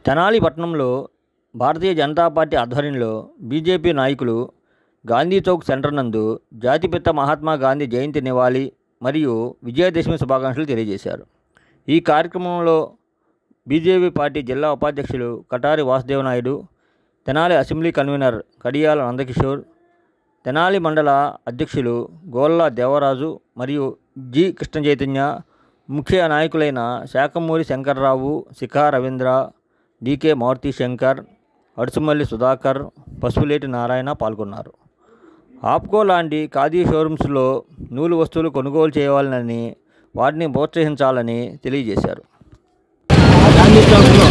తెనాలి పట్టణంలో భారతీయ జనతా పార్టీ ఆధ్వర్యంలో బీజేపీ నాయకులు గాంధీ చౌక్ సెంటర్ నందు జాతిపిత మహాత్మా గాంధీ జయంతి నివాళి మరియు విజయదశమి శుభాకాంక్షలు తెలియజేశారు. ఈ కార్యక్రమంలో బీజేపీ పార్టీ జిల్లా ఉపాధ్యక్షులు కటారి వాసుదేవ నాయుడు, తెనాలి అసెంబ్లీ కన్వీనర్ కడియాల నందకిషోర్, తెనాలి మండల అధ్యక్షులు గోల్లా దేవరాజు మరియు జి కృష్ణ చైతన్య, ముఖ్య నాయకులైన శాఖమూరి శంకర్రావు, శిఖా రవీంద్ర, డికే మారుతి శంకర్, అడుసుమల్లి సుధాకర్, పసుపులేటి నారాయణ పాల్గొన్నారు. ఆప్కో లాంటి ఖాదీ షోరూమ్స్లో నూలు వస్తువులు కొనుగోలు చేయాలని, వాటిని ప్రోత్సహించాలని తెలియజేశారు. గాంధీ చౌక్లో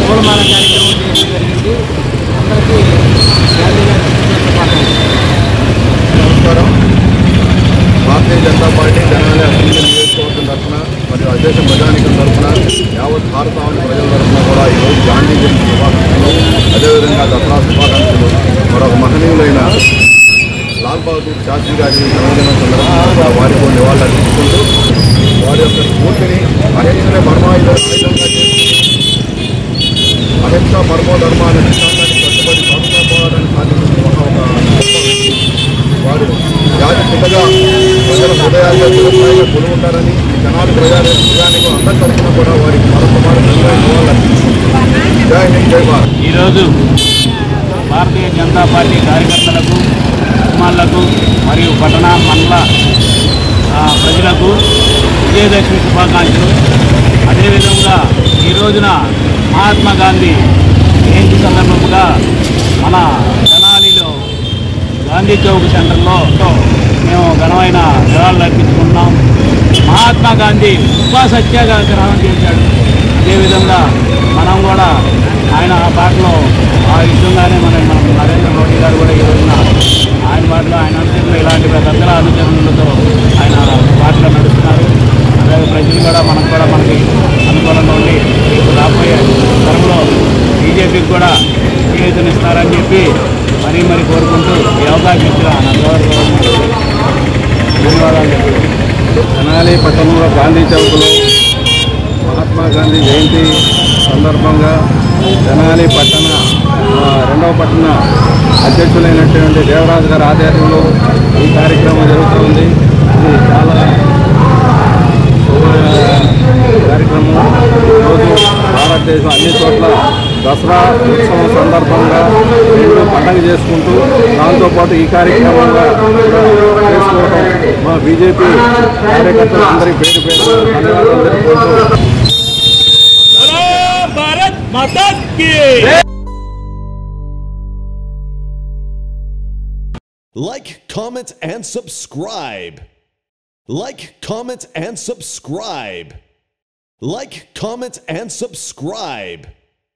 పూలమాల కార్యక్రమం చేయడం జరిగింది. అందరికీ గాంధీ గారి నమస్కారం. భారతీయ జనతా పార్టీ తెనాలి అసెంబ్లీ నియోజకవర్గం తరఫున మరియు అదేశ ప్రజానికం తరఫున యావత్ భారతావని ప్రజల తరఫున కూడా ఈరోజు గాంధీ జయంతి శుభాకాంక్షలు, అదేవిధంగా దసరా శుభాకాంక్షలు. మరొక మహనీయులైన లాల్ బహదూర్ శాస్త్రి గారి జన్మదినం సందర్భంగా వారికి నివాళులు అర్పించుకుంటూ వారి యొక్క స్ఫూర్తిని అహింసనే పరమాయుధంగా చేసి అహింస పరమో ధర్మ అనే సిద్ధాంతాన్ని కట్టుబడి స్వాతంత్ర పోరాటాన్ని సాధించిన వారు జాతి పిల్లగా ప్రజల హృదయాల్లో చిరస్థాయిగా కొలువుంటారని తెనాలి ప్రజానికి అందరి తరఫున కూడా వారికి మరొకమారు నివాళులు అర్పించుకుంటున్నారు. జై హింద్, జై భారత్. ఈరోజు భారతీయ జనతా పార్టీ కార్యకర్తలకు, అభిమానులకు మరియు పట్టణ మండల ప్రజలకు విజయదశమి శుభాకాంక్షలు. అదేవిధంగా ఈ రోజున మహాత్మా గాంధీ జయంతి సందర్భంగా మన తెనాలిలో గాంధీ చౌక్ సెంటర్లో మేము ఘనమైన నివాళులు అర్పించుకుంటున్నాం. మహాత్మా గాంధీ ఉపా సత్యాగ్రహం చేశాడు. అదేవిధంగా మనం కూడా ఆయన బాటలో ఆ విధంగానే మన నరేంద్ర మోడీ గారు కూడా ఈ రోజున ఆయన బాటలో, ఆయన అనుచరులు, ఇలాంటి పెద్దల అనుచరులతో ఆయన బాటలో నడుస్తున్నారు. అలాగే ప్రజలు కూడా మనకి అనుకూలంగా ఉండి రాబోయే తరంలో బీజేపీకి కూడా చేయూతనిస్తారని చెప్పి మరీ కోరుకుంటూ ఈ అవకాశం ఇచ్చిన నా ధన్యవాదాలు. తెనాలి పట్టణంలో గాంధీ చౌక్లో మహాత్మా గాంధీ జయంతి సందర్భంగా తెనాలి పట్టణ రెండవ పట్టణ అధ్యక్షులైనటువంటి దేవరాజు గారి ఆధ్వర్యంలో ఈ కార్యక్రమం జరుగుతుంది. ఇది చాలా కార్యక్రమం. ఈరోజు భారతదేశం అన్ని చోట్ల దసరా ఉత్సవం సందర్భంగా రెండు పండుగ చేసుకుంటూ దాంతోపాటు ఈ కార్యక్రమంగా చేసుకోవడం మా బీజేపీ కార్యకర్తలు అందరికీ పేరు ధన్యవాదాలు తెలుపుకుంటూ భారత్ మాతా key. Like, comment, and subscribe. Like, comment, and subscribe. Like, comment, and subscribe.